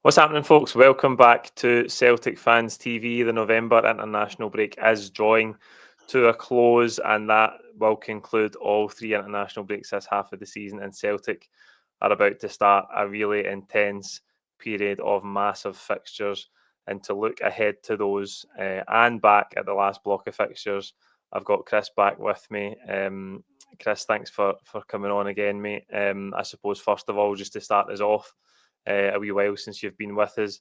What's happening, folks? Welcome back to Celtic Fans TV. The November international break is drawing to a close, and that will conclude all three international breaks this half of the season. And Celtic are about to start a really intense period of massive fixtures. And to look ahead to those and back at the last block of fixtures, I've got Chris back with me. Chris, thanks for coming on again, mate. I suppose, first of all, just to start us off, a wee while since you've been with us,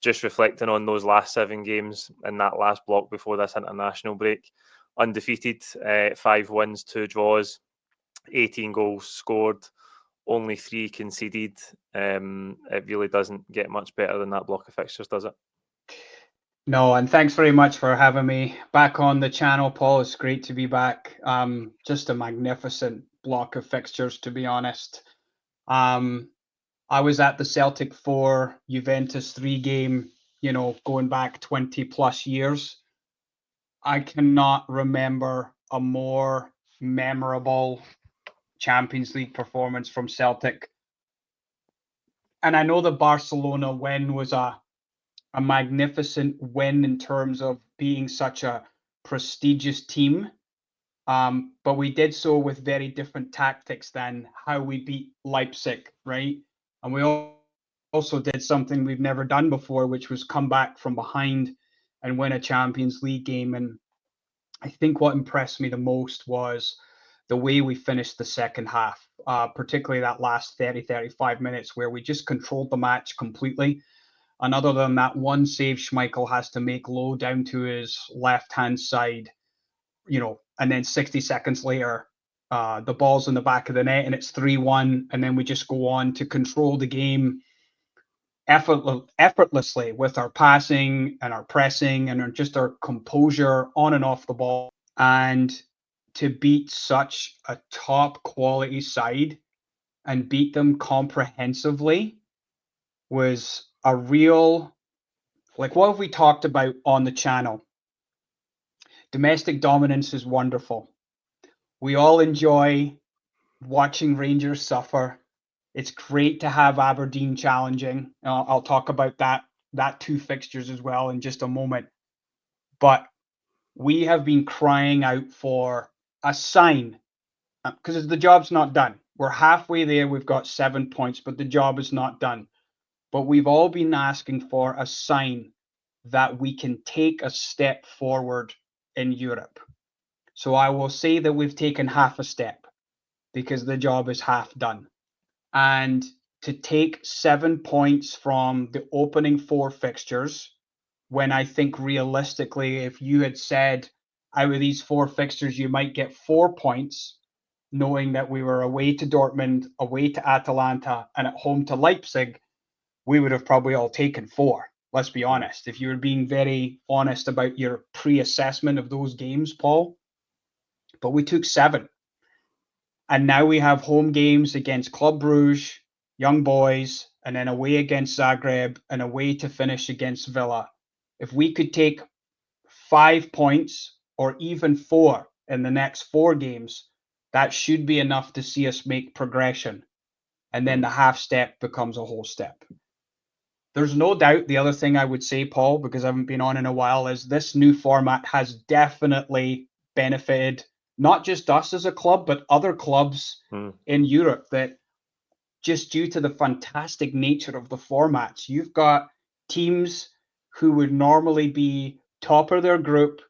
just reflecting on those last 7 games in that last block before this international break. Undefeated, 5 wins, 2 draws, 18 goals scored, only 3 conceded. It really doesn't get much better than that block of fixtures, does it? No, and thanks very much for having me back on the channel, Paul. It's great to be back. Just a magnificent block of fixtures, to be honest. I was at the Celtic 4, Juventus 3 game, going back 20 plus years. I cannot remember a more memorable Champions League performance from Celtic. And I know the Barcelona win was a magnificent win in terms of being such a prestigious team. But we did so with very different tactics than how we beat Leipzig, right? And we also did something we've never done before, which was come back from behind and win a Champions League game. And I think what impressed me the most was the way we finished the second half, particularly that last 30-35 minutes where we just controlled the match completely. And other than that one save Schmeichel has to make low down to his left-hand side, and then 60 seconds later, the ball's in the back of the net and it's 3-1. And then we just go on to control the game effortlessly with our passing and our pressing and just our composure on and off the ball. And to beat such a top quality side and beat them comprehensively was a real, like what have we talked about on the channel? Domestic dominance is wonderful. We all enjoy watching Rangers suffer. It's great to have Aberdeen challenging. I'll talk about that 2 fixtures as well in just a moment. But we have been crying out for a sign because the job's not done. We're halfway there. We've got 7 points, but the job is not done. But we've all been asking for a sign that we can take a step forward in Europe. So I will say that we've taken half a step because the job is half done. And to take 7 points from the opening 4 fixtures, when I think realistically, if you had said out of these 4 fixtures, you might get 4 points, knowing that we were away to Dortmund, away to Atalanta, and at home to Leipzig, we would have probably all taken 4. Let's be honest. If you were being very honest about your pre-assessment of those games, Paul, but we took 7. And now we have home games against Club Brugge, Young Boys, and then away against Zagreb and away to finish against Villa. If we could take 5 points or even 4 in the next 4 games, that should be enough to see us make progression. And then the half step becomes a whole step. There's no doubt the other thing I would say, Paul, because I haven't been on in a while, is this new format has definitely benefited not just us as a club, but other clubs in Europe, that just due to the fantastic nature of the formats, you've got teams who would normally be top of their group,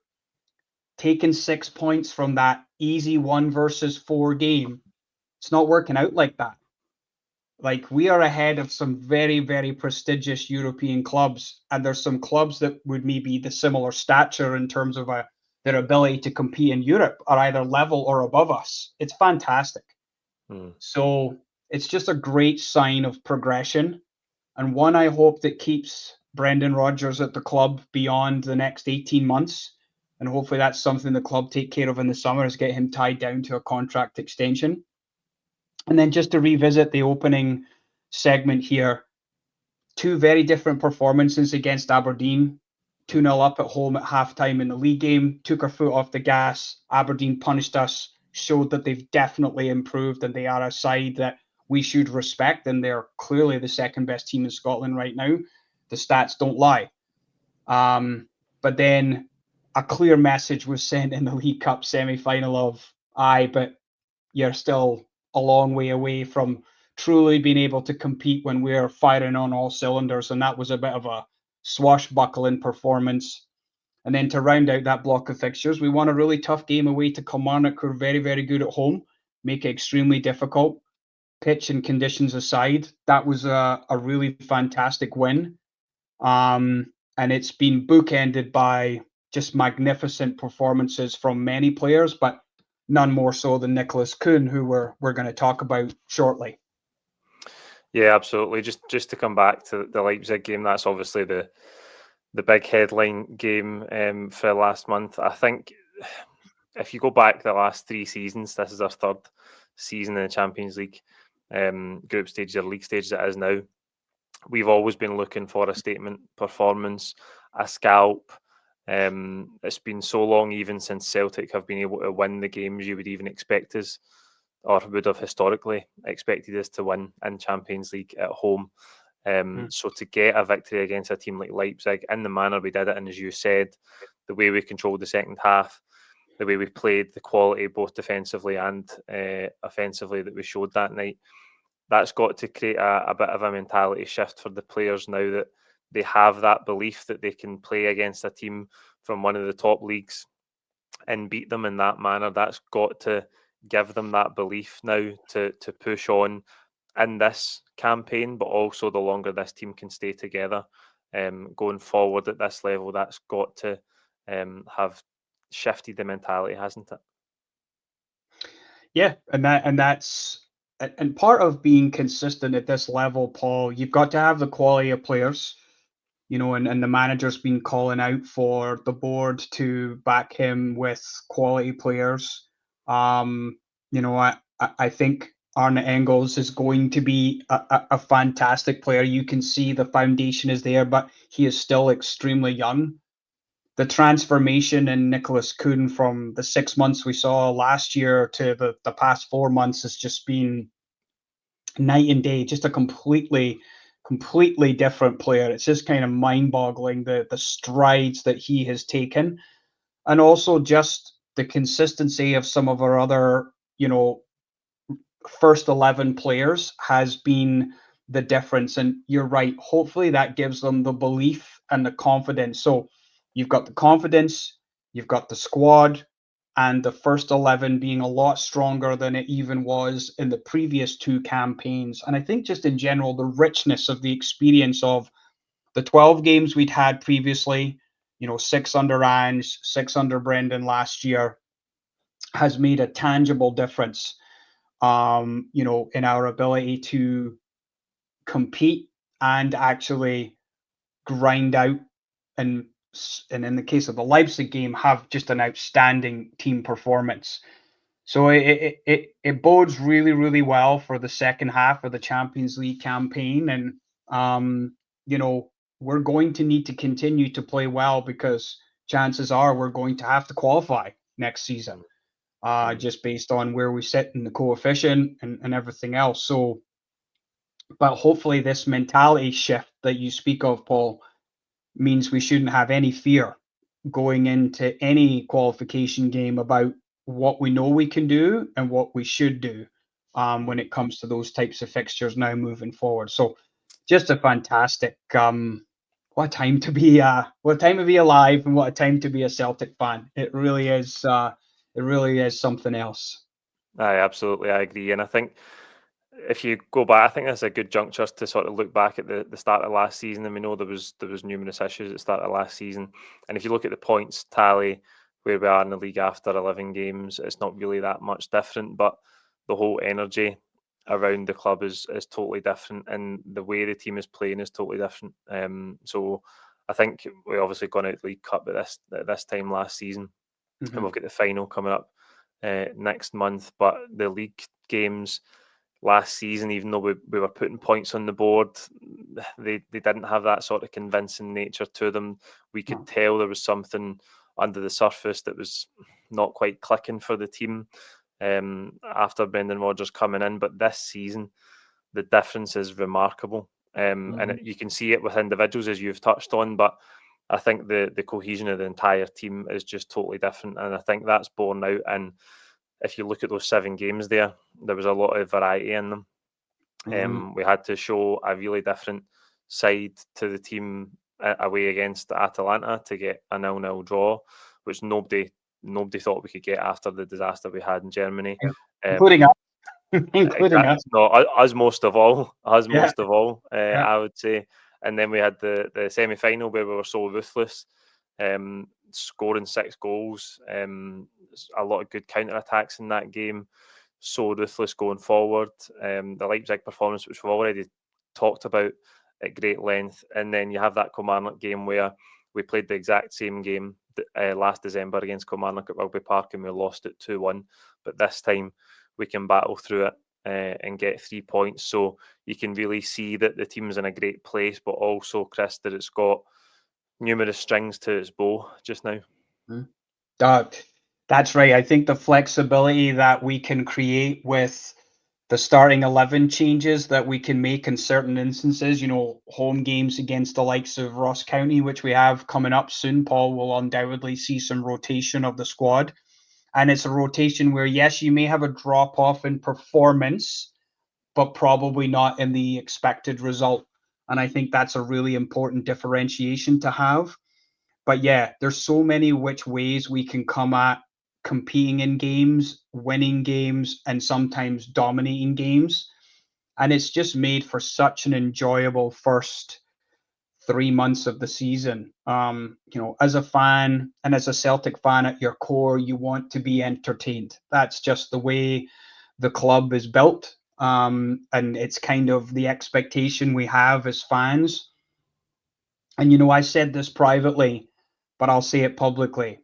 taking 6 points from that easy 1 versus 4 game. It's not working out like that. Like, we are ahead of some very, very prestigious European clubs, and there's some clubs that would maybe the similar stature in terms of their ability to compete in Europe are either level or above us. It's fantastic. So it's just a great sign of progression, and one I hope that keeps Brendan Rodgers at the club beyond the next 18 months. And hopefully that's something the club take care of in the summer, is get him tied down to a contract extension. And then just to revisit the opening segment here, 2 very different performances against Aberdeen. 2-0 up at home at halftime in the league game, took our foot off the gas. Aberdeen punished us, showed that they've definitely improved and they are a side that we should respect, and they're clearly the second best team in Scotland right now. The stats don't lie. But then a clear message was sent in the League Cup semi-final of, but you're still a long way away from truly being able to compete when we're firing on all cylinders. And that was a bit of a swashbuckling performance. And then to round out that block of fixtures, we won a really tough game away to Kilmarnock, who are very, very good at home, make it extremely difficult. Pitch and conditions aside, that was a really fantastic win. And it's been bookended by just magnificent performances from many players, but none more so than Nicolas Kühn, who we're going to talk about shortly. Yeah, absolutely. Just to come back to the Leipzig game, that's obviously the big headline game for last month. I think if you go back the last 3 seasons, this is our third season in the Champions League group stage or league stage that is now. We've always been looking for a statement performance, a scalp. It's been so long, even since Celtic have been able to win the games you would even expect us, or would have historically expected us to win in Champions League at home. So to get a victory against a team like Leipzig in the manner we did it, and as you said, the way we controlled the second half, the way we played, the quality both defensively and offensively that we showed that night, that's got to create a bit of a mentality shift for the players now that they have that belief that they can play against a team from one of the top leagues and beat them in that manner. That's got to give them that belief now to push on in this campaign, but also the longer this team can stay together going forward at this level, that's got to have shifted the mentality, hasn't it? Yeah, that's part of being consistent at this level, Paul. You've got to have the quality of players, and the manager's been calling out for the board to back him with quality players. I think Arne Engels is going to be a fantastic player. You can see the foundation is there, but he is still extremely young. The transformation in Nicolas Kühn from the 6 months we saw last year to the past 4 months has just been night and day, just a completely different player. It's just kind of mind-boggling the strides that he has taken, and also just the consistency of some of our other, first 11 players has been the difference. And you're right, hopefully that gives them the belief and the confidence. So you've got the confidence, you've got the squad, and the first 11 being a lot stronger than it even was in the previous 2 campaigns. And I think just in general, the richness of the experience of the 12 games we'd had previously, 6 under Ange, 6 under Brendan last year, has made a tangible difference, in our ability to compete and actually grind out, and in the case of the Leipzig game, have just an outstanding team performance. So it bodes really, really well for the second half of the Champions League campaign. And, we're going to need to continue to play well, because chances are we're going to have to qualify next season, just based on where we sit in the coefficient and everything else. So, but hopefully this mentality shift that you speak of, Paul, means we shouldn't have any fear going into any qualification game about what we know we can do and what we should do when it comes to those types of fixtures now moving forward. So just a fantastic what a time to be alive, and what a time to be a Celtic fan. It really is something else. Aye, absolutely, I agree. And I think if you go back, I think that's a good juncture to sort of look back at the start of last season. And we know there was numerous issues at the start of last season. And if you look at the points tally where we are in the league after 11 games, it's not really that much different. But the whole energy around the club is totally different, and the way the team is playing is totally different. So I think we obviously gone out the League Cup at this time last season, and we'll get the final coming up next month. But the league games last season, even though we were putting points on the board, they didn't have that sort of convincing nature to them. We could tell there was something under the surface that was not quite clicking for the team after Brendan Rodgers coming in. But this season, the difference is remarkable. And you can see it with individuals, as you've touched on, but I think the cohesion of the entire team is just totally different, and I think that's borne out. And if you look at those 7 games there was a lot of variety in them. We had to show a really different side to the team away against Atalanta to get a 0-0 draw, which nobody thought we could get after the disaster we had in Germany. Including us. Including us. No, us most of all. Yeah. I would say. And then we had the semi-final where we were so ruthless, scoring 6 goals, a lot of good counter-attacks in that game, so ruthless going forward. The Leipzig performance, which we've already talked about at great length. And then you have that Kilmarnock game where we played the exact same game last December against Kilmarnock at Rugby Park, and we lost it 2-1. But this time we can battle through it and get 3 points. So you can really see that the team's in a great place, but also, Chris, that it's got numerous strings to its bow just now. That's right. I think the flexibility that we can create with the starting 11 changes that we can make in certain instances, home games against the likes of Ross County, which we have coming up soon, Paul, will undoubtedly see some rotation of the squad. And it's a rotation where, yes, you may have a drop-off in performance, but probably not in the expected result. And I think that's a really important differentiation to have. But yeah, there's so many which ways we can come at competing in games, winning games, and sometimes dominating games. And it's just made for such an enjoyable first 3 months of the season. As a fan and as a Celtic fan at your core, you want to be entertained. That's just the way the club is built. And it's kind of the expectation we have as fans. And, I said this privately, but I'll say it publicly.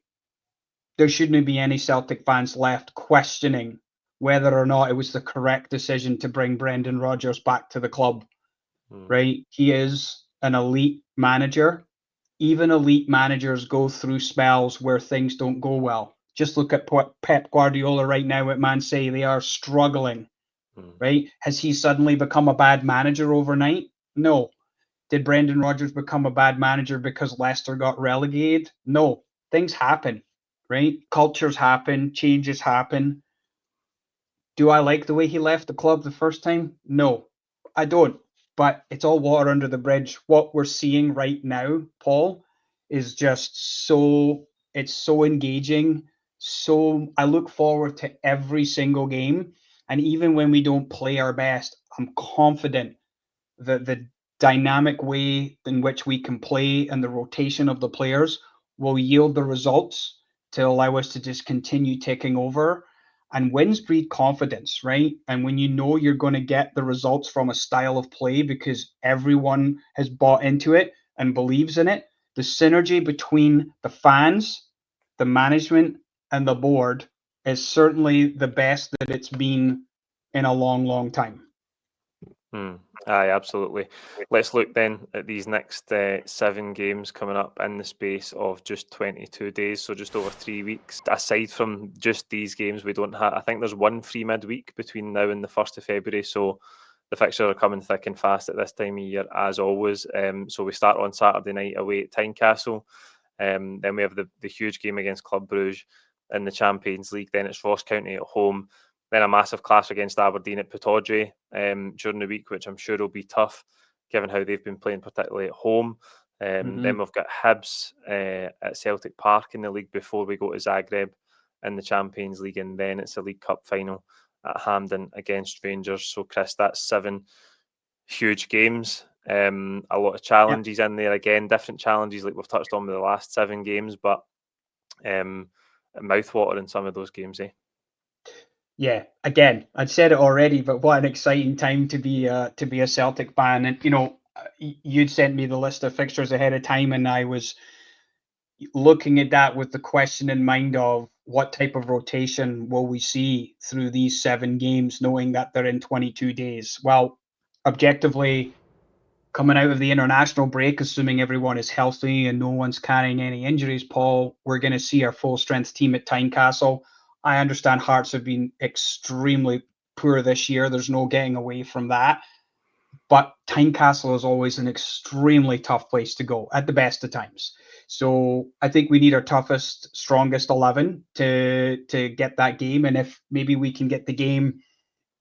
There shouldn't be any Celtic fans left questioning whether or not it was the correct decision to bring Brendan Rodgers back to the club, right? He is an elite manager. Even elite managers go through spells where things don't go well. Just look at Pep Guardiola right now at Man City. They are struggling, right? Has he suddenly become a bad manager overnight? No. Did Brendan Rodgers become a bad manager because Leicester got relegated? No. Things happen, right? Cultures happen, changes happen. Do I like the way he left the club the first time? No, I don't. But it's all water under the bridge. What we're seeing right now, Paul, is just it's so engaging. So I look forward to every single game. And even when we don't play our best, I'm confident that the dynamic way in which we can play and the rotation of the players will yield the results to allow us to just continue taking over. And wins breed confidence, right? And when you know you're going to get the results from a style of play because everyone has bought into it and believes in it, the synergy between the fans, the management, and the board is certainly the best that it's been in a long, long time. Aye, absolutely. Let's look then at these next 7 games coming up in the space of just 22 days, so just over 3 weeks. Aside from just these games, we don't have, I think there's one free midweek between now and the 1st of February, so the fixtures are coming thick and fast at this time of year, as always. So we start on Saturday night away at Tynecastle. Then we have the huge game against Club Brugge in the Champions League. Then it's Ross County at home. Then a massive clash against Aberdeen at Pittodrie during the week, which I'm sure will be tough, given how they've been playing, particularly at home. Then we've got Hibs at Celtic Park in the league before we go to Zagreb in the Champions League, and then it's a League Cup final at Hampden against Rangers. So, Chris, that's 7 huge games. A lot of challenges in there. Again, different challenges like we've touched on with the last 7 games, but mouthwater in some of those games, eh? Yeah, again, I'd said it already, but what an exciting time to be a Celtic fan. And you'd sent me the list of fixtures ahead of time, and I was looking at that with the question in mind of what type of rotation will we see through these 7 games, knowing that they're in 22 days. Well, objectively, coming out of the international break, assuming everyone is healthy and no one's carrying any injuries, Paul, we're going to see our full strength team at Tynecastle. I understand Hearts have been extremely poor this year. There's no getting away from that. but Tynecastle is always an extremely tough place to go at the best of times. So I think we need our toughest, strongest 11 to get that game. And if maybe we can get the game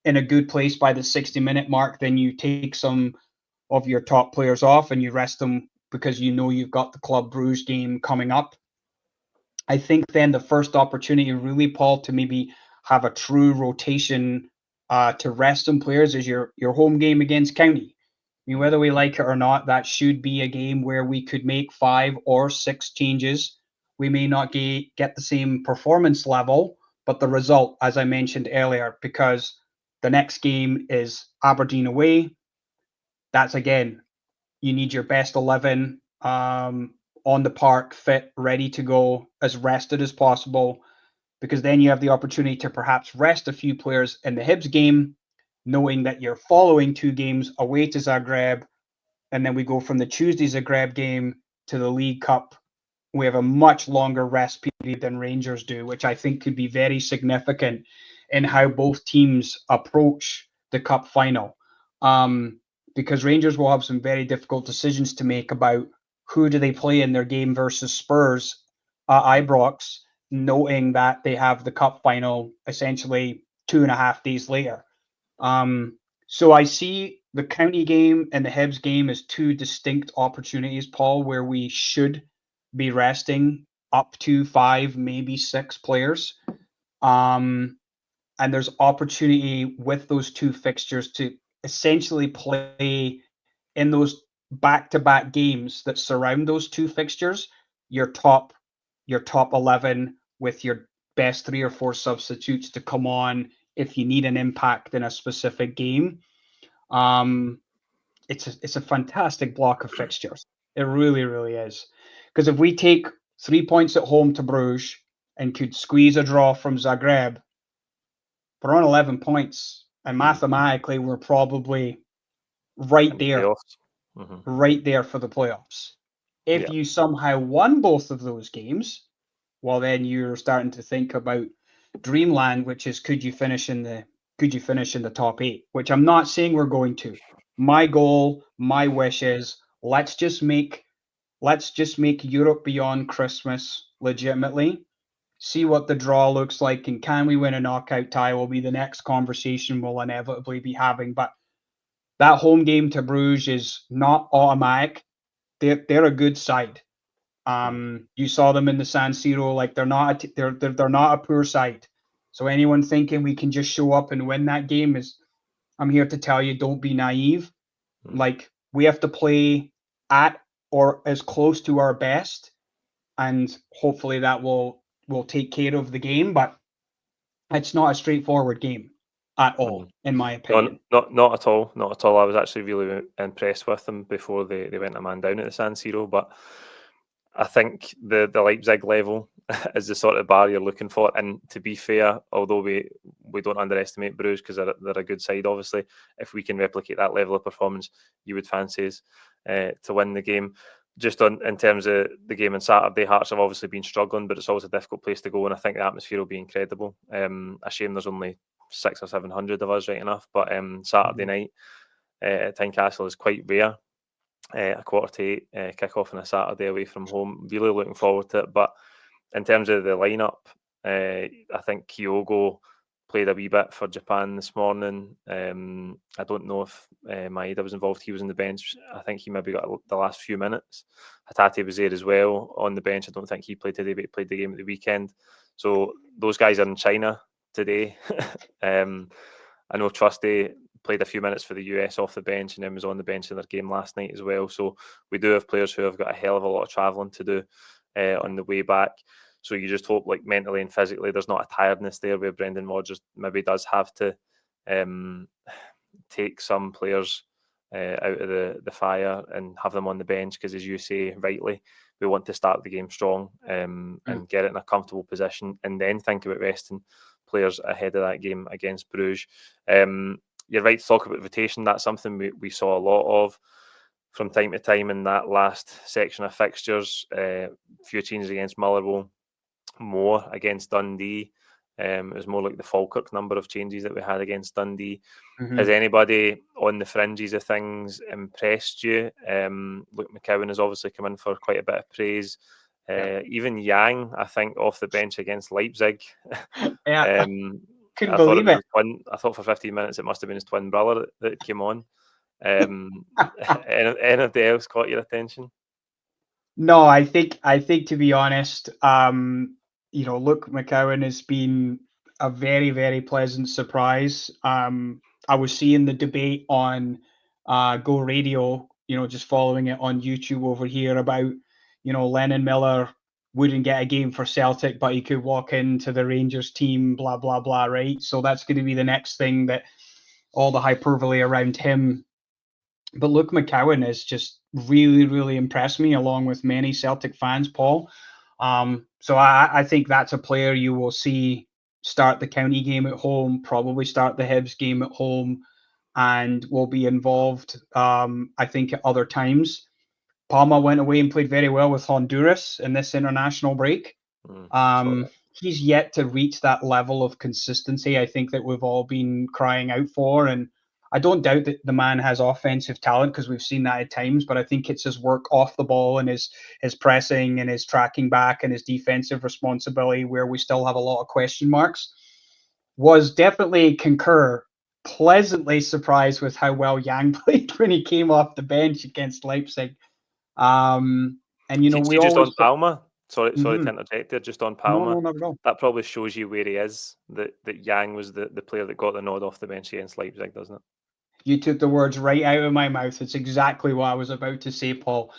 in a good place by the 60-minute mark, then you take some of your top players off and you rest them because you know you've got the Club Bruges game coming up. I think then the first opportunity really, Paul, to maybe have a true rotation to rest some players is your home game against County. I mean, whether we like it or not, that should be a game where we could make 5 or 6 changes. We may not get the same performance level, but the result, as I mentioned earlier, because the next game is Aberdeen away. That's again, you need your best 11 on the park, fit, ready to go, as rested as possible, because then you have the opportunity to perhaps rest a few players in the Hibs game, knowing that you're following 2 games away to Zagreb, and then we go from the Tuesday Zagreb game to the League Cup. We have a much longer rest period than Rangers do, which I think could be very significant in how both teams approach the Cup final. Because Rangers will have some very difficult decisions to make about who do they play in their game versus Spurs at Ibrox, noting that they have the Cup final essentially 2.5 days later. So I see the County game and the Hibs game as 2 distinct opportunities, Paul, where we should be resting up to 5, maybe 6 players. And there's opportunity with those 2 fixtures to essentially play in those back-to-back games that surround those 2 fixtures, your top 11 with your best 3 or 4 substitutes to come on if you need an impact in a specific game. It's a fantastic block of fixtures. It really, really is. Because if we take 3 points at home to Bruges and could squeeze a draw from Zagreb, we're on 11 points. And mathematically, we're probably right there, right there for the playoffs. If you somehow won both of those games, well, then you're starting to think about dreamland, which is could you finish in the top 8? Which I'm not saying we're going to. My goal, my wish is let's just make Europe beyond Christmas legitimately. See what the draw looks like, and can we win a knockout tie will be the next conversation we'll inevitably be having. But that home game to Bruges is not automatic. They're a good side. You saw them in the San Siro. Like they're not a poor side. So anyone thinking we can just show up and win that game I'm here to tell you, don't be naive. Like we have to play at or as close to our best, and hopefully that will take care of the game. But it's not a straightforward game at all, in my opinion. Not at all. Not at all. I was actually really impressed with them before they went a man down at the San Siro. But I think the Leipzig level is the sort of bar you're looking for. And to be fair, although we don't underestimate Bruges because they're a good side, obviously, if we can replicate that level of performance, you would fancy us to win the game. Just in terms of the game on Saturday, Hearts have obviously been struggling, but it's always a difficult place to go, and I think the atmosphere will be incredible. A shame there's only 600 or 700 of us, right enough, but Saturday night at Tynecastle is quite rare. A 7:45 kick-off on a Saturday away from home. Really looking forward to it. But in terms of the lineup, I think Kyogo played a wee bit for Japan this morning. I don't know if Maeda was involved. He was on the bench. I think he maybe got the last few minutes. Hatate was there as well on the bench. I don't think he played today, but he played the game at the weekend. So those guys are in China today. I know Trusty played a few minutes for the US off the bench and then was on the bench in their game last night as well. So we do have players who have got a hell of a lot of travelling to do on the way back. So you just hope, like mentally and physically, there's not a tiredness there where Brendan Rodgers maybe does have to take some players out of the fire and have them on the bench because, as you say rightly, we want to start the game strong and get it in a comfortable position and then think about resting players ahead of that game against Bruges. You're right to talk about rotation. That's something we saw a lot of from time to time in that last section of fixtures. A few changes against Motherwell, more against Dundee. It was more like the Falkirk number of changes that we had against Dundee. Mm-hmm. Has anybody on the fringes of things impressed you? Luke McCowan has obviously come in for quite a bit of praise. Even Yang, I think, off the bench against Leipzig. Yeah, I thought it was his twin. I thought for 15 minutes it must have been his twin brother that came on. Anything else caught your attention? No, I think to be honest, Luke McCowan has been a very, very pleasant surprise. I was seeing the debate on Go Radio, just following it on YouTube over here about, Lennon Miller wouldn't get a game for Celtic, but he could walk into the Rangers team, blah, blah, blah, right? So that's going to be the next thing, that all the hyperbole around him. But Luke McCowan has just really, really impressed me, along with many Celtic fans, Paul. So I think that's a player you will see start the county game at home, probably start the Hibs game at home, and will be involved, I think, at other times. Palma went away and played very well with Honduras in this international break. He's yet to reach that level of consistency, I think, that we've all been crying out for. And I don't doubt that the man has offensive talent, because we've seen that at times, but I think it's his work off the ball and his pressing and his tracking back and his defensive responsibility where we still have a lot of question marks. Was definitely pleasantly surprised with how well Yang played when he came off the bench against Leipzig. And we just always on Palma. Sorry to Mhm. interject there. Just on Palma, No, not at all. that probably shows you where he is. That Yang was the player that got the nod off the bench against Leipzig, doesn't it? You took the words right out of my mouth. It's exactly what I was about to say, Paul.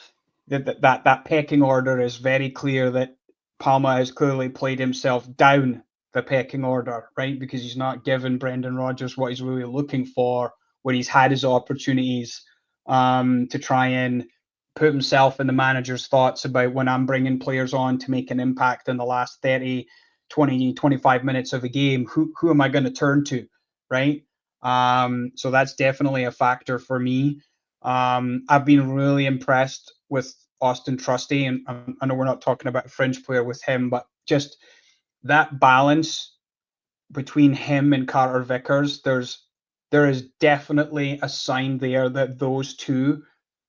That pecking order is very clear, that Palma has clearly played himself down the pecking order, right? Because he's not given Brendan Rodgers what he's really looking for when he's had his opportunities to try and put himself in the manager's thoughts about, when I'm bringing players on to make an impact in the last 30, 20, 25 minutes of a game, who am I going to turn to, right? So that's definitely a factor for me. I've been really impressed with Austin Trusty, and I know we're not talking about a fringe player with him, but just that balance between him and Carter Vickers, there is definitely a sign there that those two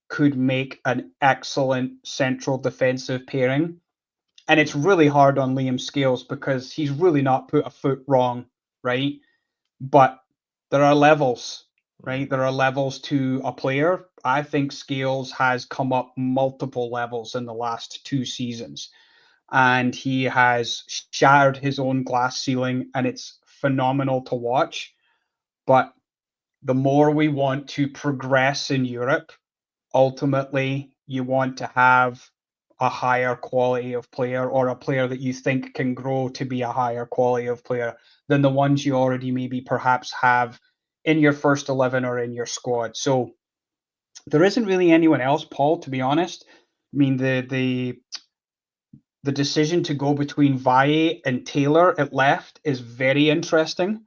could make an excellent central defensive pairing. And it's really hard on Liam Scales, because he's really not put a foot wrong, right? But there are levels, right? There are levels to a player. I think Scales has come up multiple levels in the last 2 seasons, and he has shattered his own glass ceiling, and it's phenomenal to watch. But the more we want to progress in Europe, ultimately you want to have a higher quality of player, or a player that you think can grow to be a higher quality of player than the ones you already maybe perhaps have in your first 11 or in your squad. So there isn't really anyone else, Paul, to be honest. I mean, the decision to go between Valle and Taylor at left is very interesting.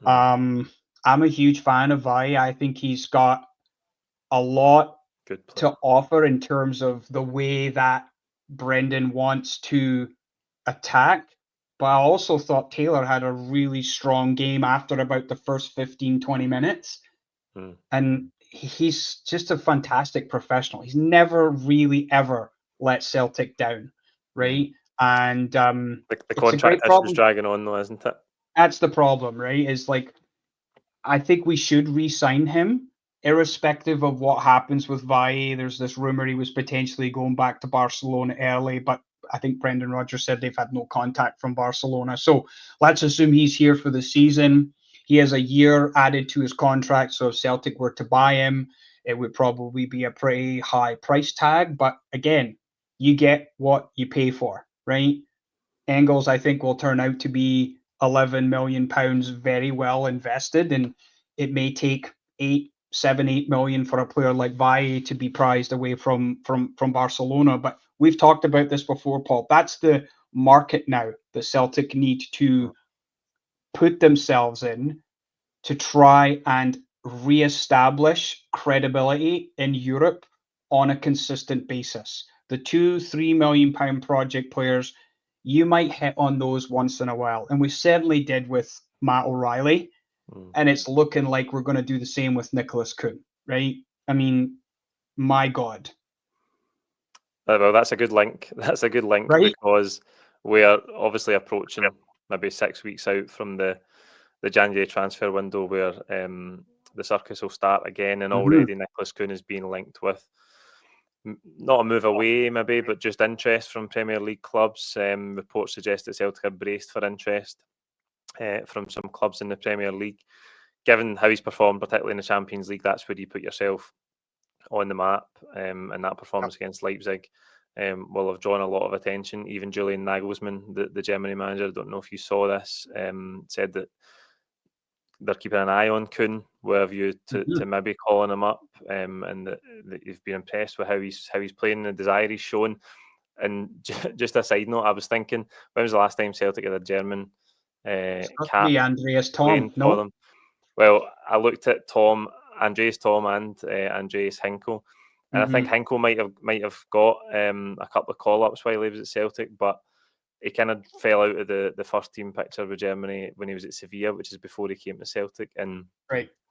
I'm a huge fan of Valle. I think he's got a lot to offer in terms of the way that Brendan wants to attack. But I also thought Taylor had a really strong game after about the first 15, 20 minutes. And he's just a fantastic professional. He's never really ever let Celtic down, right? And the it's contract a great issue's problem. dragging on, though, isn't it? That's the problem, right? Is like, I think we should re-sign him, irrespective of what happens with Valle. There's this rumor he was potentially going back to Barcelona early, but I think Brendan Rodgers said they've had no contact from Barcelona. So let's assume he's here for the season. He has a year added to his contract, so if Celtic were to buy him, it would probably be a pretty high price tag. But again, you get what you pay for, right? Engels, I think, will turn out to be £11 million very well invested, and it may take 8 million for a player like Valle to be prized away from Barcelona. But we've talked about this before, Paul. That's the market now the Celtic need to put themselves in to try and re-establish credibility in Europe on a consistent basis. The £2-3 million project players, you might hit on those once in a while. And we certainly did with Matt O'Reilly. And it's looking like we're going to do the same with Nicolas Kühn, right? I mean, my God. Well, that's a good link. That's a good link, right? Because we are obviously approaching maybe 6 weeks out from the January transfer window where the circus will start again, and already Nicolas Kühn is being linked with not a move away maybe, but just interest from Premier League clubs. Reports suggest that Celtic are braced for interest from some clubs in the Premier League. Given how he's performed, particularly in the Champions League, that's where you put yourself on the map, and that performance against Leipzig will have drawn a lot of attention. Even Julian Nagelsmann, the Germany manager, I don't know if you saw this, said that they're keeping an eye on Kühn, with a view to maybe calling him up, and that you've been impressed with how he's playing, the desire he's shown. And just a side note, I was thinking, when was the last time Celtic had a German cap Andreas playing Thom, for them? Well, I looked at Andreas Thom and Andreas Hinkel, and I think Hinkel might have got a couple of call-ups while he was at Celtic, but he kind of fell out of the first team picture with Germany when he was at Sevilla, which is before he came to Celtic. And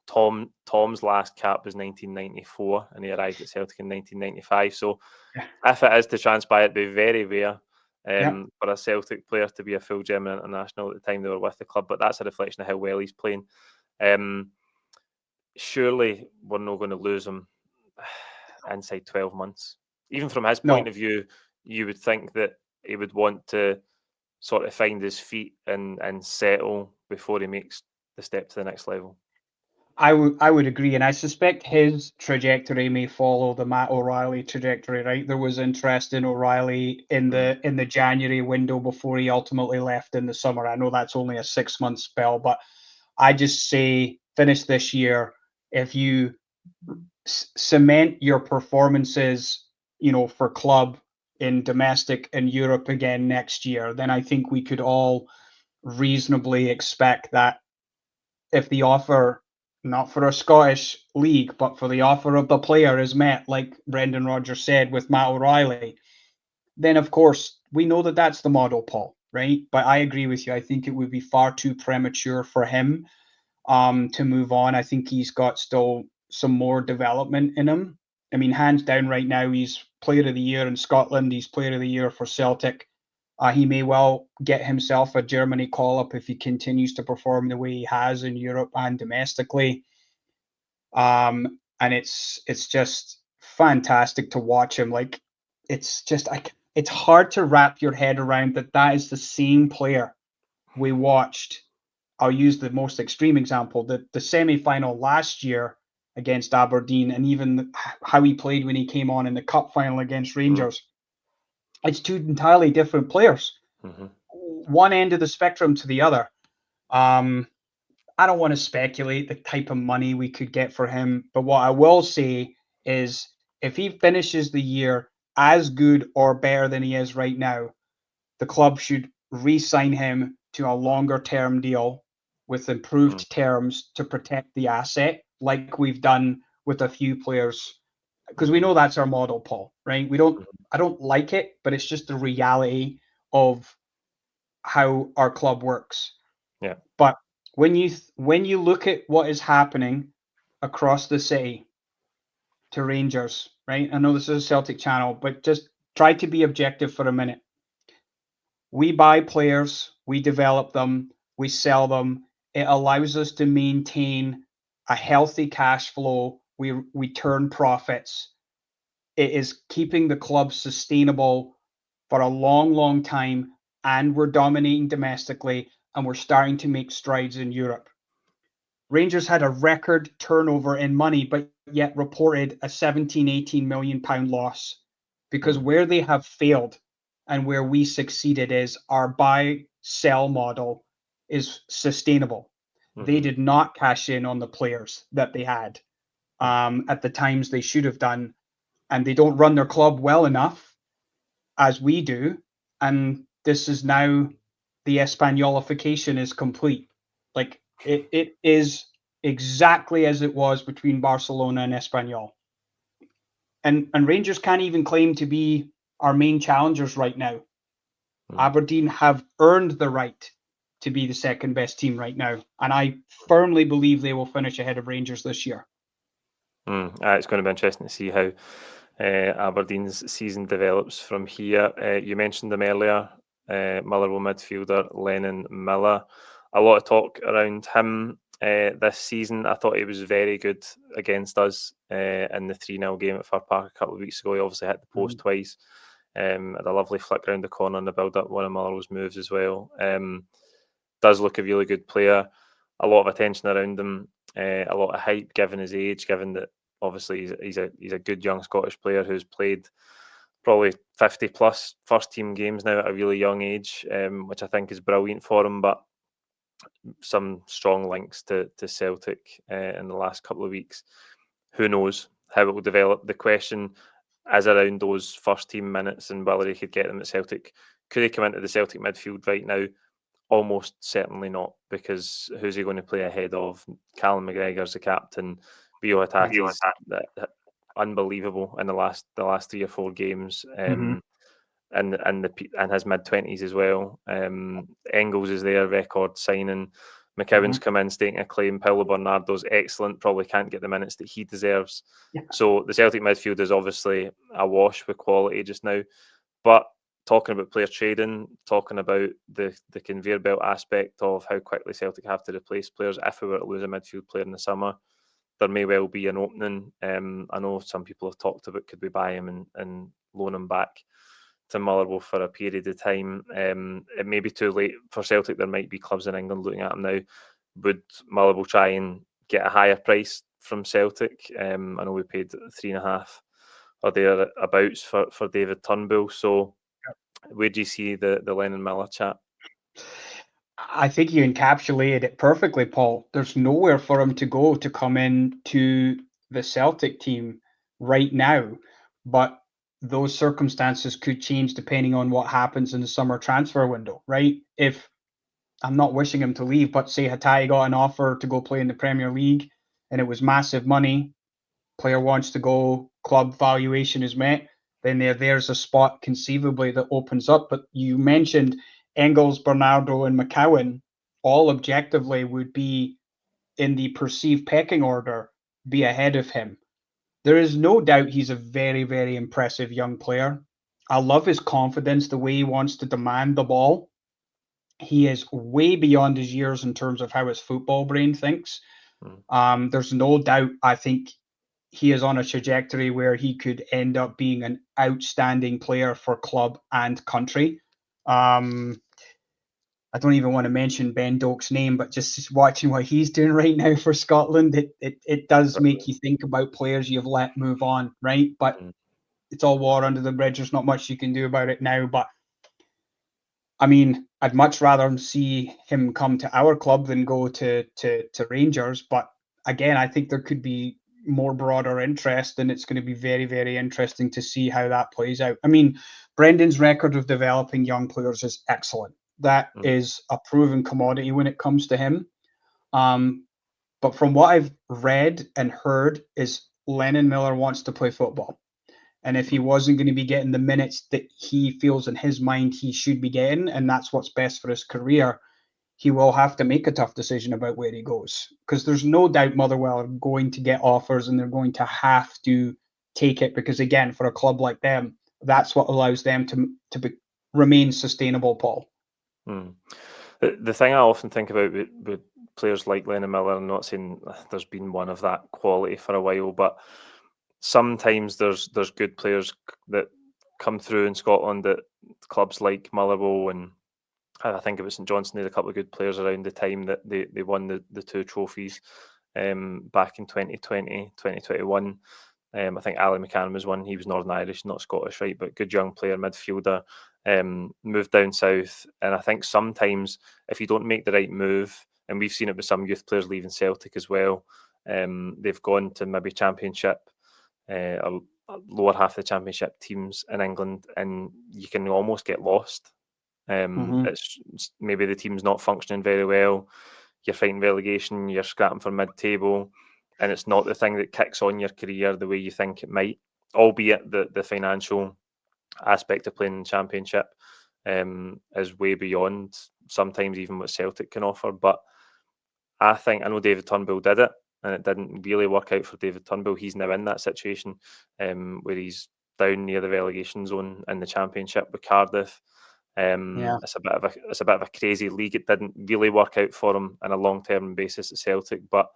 Tom's last cap was 1994, and he arrived at Celtic in 1995. So if it is to transpire, it'd be very rare for a Celtic player to be a full German international at the time they were with the club. But that's a reflection of how well he's playing. Surely we're not going to lose him inside 12 months. Even from his point of view, you would think that he would want to sort of find his feet and settle before he makes the step to the next level. I would agree, and I suspect his trajectory may follow the Matt O'Reilly trajectory. Right, there was interest in O'Reilly in the January window before he ultimately left in the summer. I know that's only a 6-month spell, but I just say finish this year. If you cement your performances, for club in domestic and Europe again next year, then I think we could all reasonably expect that if the offer, not for a Scottish league, but for the offer of the player is met, like Brendan Rodgers said with Matt O'Reilly, then of course we know that that's the model, Paul, right? But I agree with you. I think it would be far too premature for him to move on. I think he's got still some more development in him. I mean, hands down right now, he's player of the year in Scotland. He's player of the year for Celtic. He may well get himself a Germany call-up if he continues to perform the way he has in Europe and domestically. And it's just fantastic to watch him. Like, it's hard to wrap your head around that is the same player we watched. I'll use the most extreme example, the semi-final last year against Aberdeen, and even how he played when he came on in the cup final against Rangers. It's two entirely different players. One end of the spectrum to the other. I don't want to speculate the type of money we could get for him, but what I will say is if he finishes the year as good or better than he is right now, the club should re-sign him to a longer-term deal with improved terms to protect the asset, like we've done with a few players, because we know that's our model, Paul, right? I don't like it, but it's just the reality of how our club works. Yeah. But when you look at what is happening across the city to Rangers, right? I know this is a Celtic channel, but just try to be objective for a minute. We buy players, we develop them, we sell them. It allows us to maintain a healthy cash flow. We turn profits. It is keeping the club sustainable for a long, long time, and we're dominating domestically, and we're starting to make strides in Europe. Rangers had a record turnover in money, but yet reported a 17-18 million pound loss, because where they have failed and where we succeeded is our buy-sell model is sustainable. They did not cash in on the players that they had at the times they should have done, and they don't run their club well enough as we do. And this is now the Espanyolification is complete. Like it is exactly as it was between Barcelona and Espanyol. And Rangers can't even claim to be our main challengers right now. Aberdeen have earned the right to be the second best team right now, and I firmly believe they will finish ahead of Rangers this year. It's going to be interesting to see how Aberdeen's season develops from here. You mentioned them earlier, Motherwell midfielder Lennon Miller. A lot of talk around him this season. I thought he was very good against us in the 3-0 game at Fir Park a couple of weeks ago. He obviously hit the post twice. Had a lovely flick round the corner in the build-up, one of Motherwell's moves as well. Does look a really good player. A lot of attention around him. A lot of hype given his age, given that obviously he's a good young Scottish player who's played probably 50 plus first team games now at a really young age, which I think is brilliant for him. But some strong links to Celtic in the last couple of weeks. Who knows how it will develop? The question is around those first team minutes and whether he could get them at Celtic. Could he come into the Celtic midfield right now? Almost certainly not, because who's he going to play ahead of? Callum McGregor's the captain. Bio Hatate's unbelievable in the last 3 or 4 games, and his mid-20s as well. Engels is there, record signing. McCowan's come in stating a claim. Paulo Bernardo's excellent, probably can't get the minutes that he deserves. So the Celtic midfield is obviously awash with quality just now. But talking about player trading, talking about the conveyor belt aspect of how quickly Celtic have to replace players if we were to lose a midfield player in the summer, there may well be an opening. I know some people have talked about could we buy him and loan him back to Motherwell for a period of time. It may be too late for Celtic. There might be clubs in England looking at him now. Would Motherwell try and get a higher price from Celtic? I know we paid 3.5 or thereabouts for David Turnbull. So where do you see the Lennon Miller chat? I think you encapsulated it perfectly, Paul. There's nowhere for him to go to come in to the Celtic team right now, but those circumstances could change depending on what happens in the summer transfer window, right? If I'm not wishing him to leave, but say Hatai got an offer to go play in the Premier League and it was massive money, player wants to go, club valuation is met, then there's a spot conceivably that opens up. But you mentioned Engels, Bernardo, and McCowan all objectively would be in the perceived pecking order, be ahead of him. There is no doubt he's a very, very impressive young player. I love his confidence, the way he wants to demand the ball. He is way beyond his years in terms of how his football brain thinks. There's no doubt, I think, he is on a trajectory where he could end up being an outstanding player for club and country. I don't even want to mention Ben Doak's name, but just watching what he's doing right now for Scotland, it does make you think about players you've let move on, right? But it's all water under the bridge. There's not much you can do about it now. But I mean, I'd much rather see him come to our club than go to Rangers. But again, I think there could be more broader interest, and it's going to be very, very interesting to see how that plays out. I mean, Brendan's record of developing young players is excellent. That is a proven commodity when it comes to him. But from what I've read and heard is Lennon Miller wants to play football. And if he wasn't going to be getting the minutes that he feels in his mind he should be getting, and that's what's best for his career, he will have to make a tough decision about where he goes. Because there's no doubt Motherwell are going to get offers and they're going to have to take it. Because again, for a club like them, that's what allows them to remain sustainable, Paul. The thing I often think about with players like Lennon Miller, I'm not saying there's been one of that quality for a while, but sometimes there's good players that come through in Scotland at clubs like Motherwell, and I think it was St Johnstone. They had a couple of good players around the time that they won the 2 trophies back in 2020, 2021. I think Ali McCann was one. He was Northern Irish, not Scottish, right? But good young player, midfielder. Moved down south, and I think sometimes if you don't make the right move, and we've seen it with some youth players leaving Celtic as well, they've gone to maybe Championship or lower half of the Championship teams in England, and you can almost get lost. It's maybe the team's not functioning very well. You're fighting relegation, you're scrapping for mid-table, and it's not the thing that kicks on your career the way you think it might, albeit the financial aspect of playing in the Championship is way beyond sometimes even what Celtic can offer. But I know David Turnbull did it, and it didn't really work out for David Turnbull. He's now in that situation where he's down near the relegation zone in the Championship with Cardiff. It's a bit of a crazy league. It didn't really work out for him on a long-term basis at Celtic, but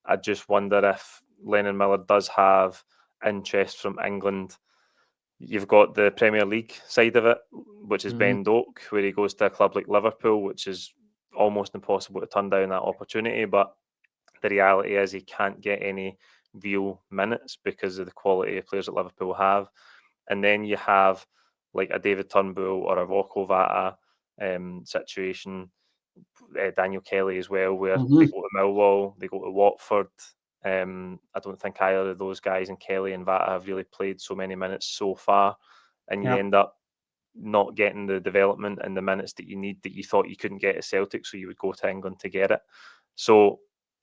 I just wonder if Lennon Miller does have interest from England. You've got the Premier League side of it, which is Ben Doak, where he goes to a club like Liverpool, which is almost impossible to turn down that opportunity. But the reality is he can't get any real minutes because of the quality of players that Liverpool have. And then you have like a David Turnbull or a Rocco Vata situation, Daniel Kelly as well, where they go to Millwall, they go to Watford. I don't think either of those guys, and Kelly and Vata, have really played so many minutes so far, and you end up not getting the development and the minutes that you need that you thought you couldn't get at Celtic, so you would go to England to get it. So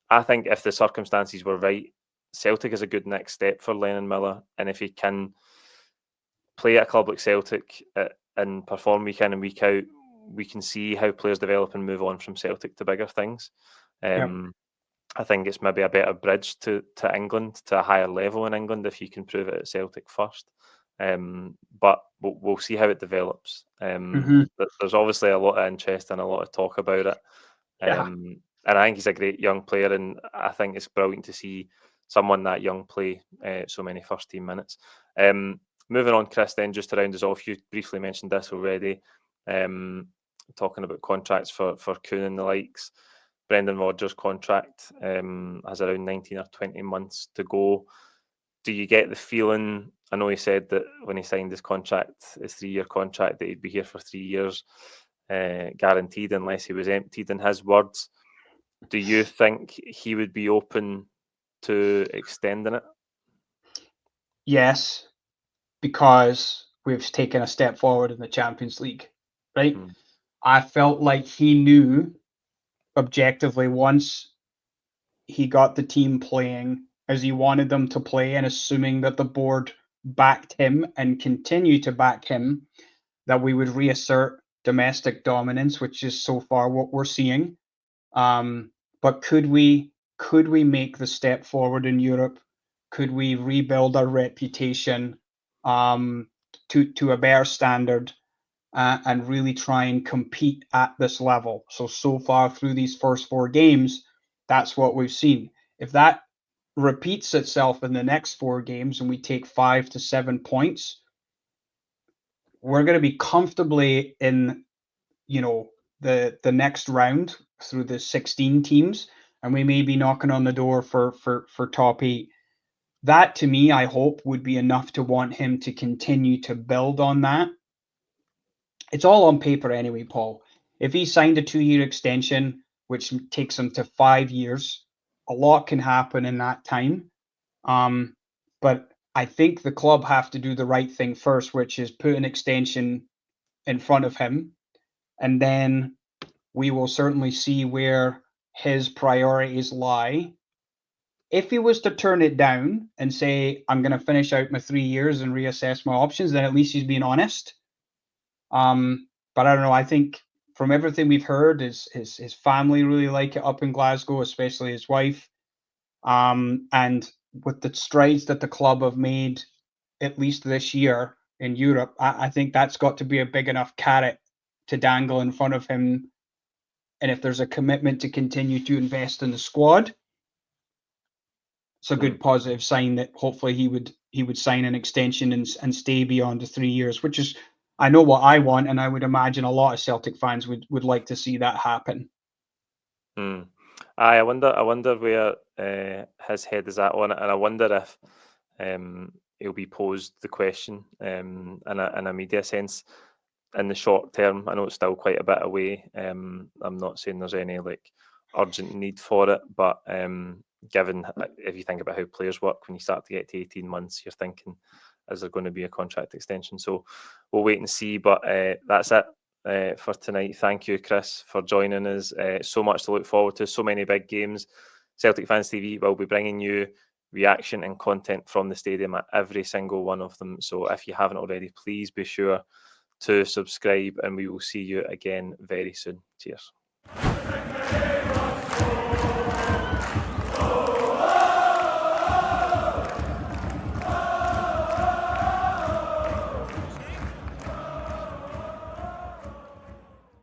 I think if the circumstances were right, Celtic is a good next step for Lennon Miller, and if he can play at a club like Celtic and perform week in and week out, we can see how players develop and move on from Celtic to bigger things. I think it's maybe a better bridge to England, to a higher level in England, if you can prove it at Celtic first. But we'll see how it develops. There's obviously a lot of interest and a lot of talk about it. And I think he's a great young player, and I think it's brilliant to see someone that young play so many first team minutes. Moving on, Chris, then just to round us off, you briefly mentioned this already, talking about contracts for Kühn and the likes. Brendan Rodgers' contract has around 19 or 20 months to go. Do you get the feeling, I know he said that when he signed his contract, his 3-year contract, that he'd be here for 3 years, guaranteed, unless he was emptied, in his words. Do you think he would be open to extending it? Yes, because we've taken a step forward in the Champions League, right? I felt like he knew objectively, once he got the team playing as he wanted them to play, and assuming that the board backed him and continue to back him, that we would reassert domestic dominance, which is so far what we're seeing. But could we make the step forward in Europe? Could we rebuild our reputation to a better standard and really try and compete at this level? So far through these first 4 games, that's what we've seen. If that repeats itself in the next 4 games and we take 5 to 7 points, we're going to be comfortably in, the next round through the 16 teams, and we may be knocking on the door for top 8. That, to me, I hope, would be enough to want him to continue to build on that. It's all on paper anyway, Paul. If he signed a 2-year extension, which takes him to 5 years, a lot can happen in that time. But I think the club have to do the right thing first, which is put an extension in front of him. And then we will certainly see where his priorities lie. If he was to turn it down and say, I'm going to finish out my 3 years and reassess my options, then at least he's being honest. But I don't know. I think from everything we've heard, his family really like it up in Glasgow, especially his wife. And with the strides that the club have made, at least this year in Europe, I think that's got to be a big enough carrot to dangle in front of him. And if there's a commitment to continue to invest in the squad, it's a good positive sign that hopefully he would sign an extension and stay beyond the 3 years, which is, I know what I want, and I would imagine a lot of Celtic fans would like to see that happen. I wonder where his head is at on it, and I wonder if he'll be posed the question in a media sense in the short term. I know it's still quite a bit away. I'm not saying there's any urgent need for it, but given, if you think about how players work, when you start to get to 18 months, you're thinking, is there going to be a contract extension? So we'll wait and see. But that's it for tonight. Thank you, Chris, for joining us. So much to look forward to, so many big games. Celtic Fans TV will be bringing you reaction and content from the stadium at every single one of them. So if you haven't already, please be sure to subscribe, and we will see you again very soon. Cheers.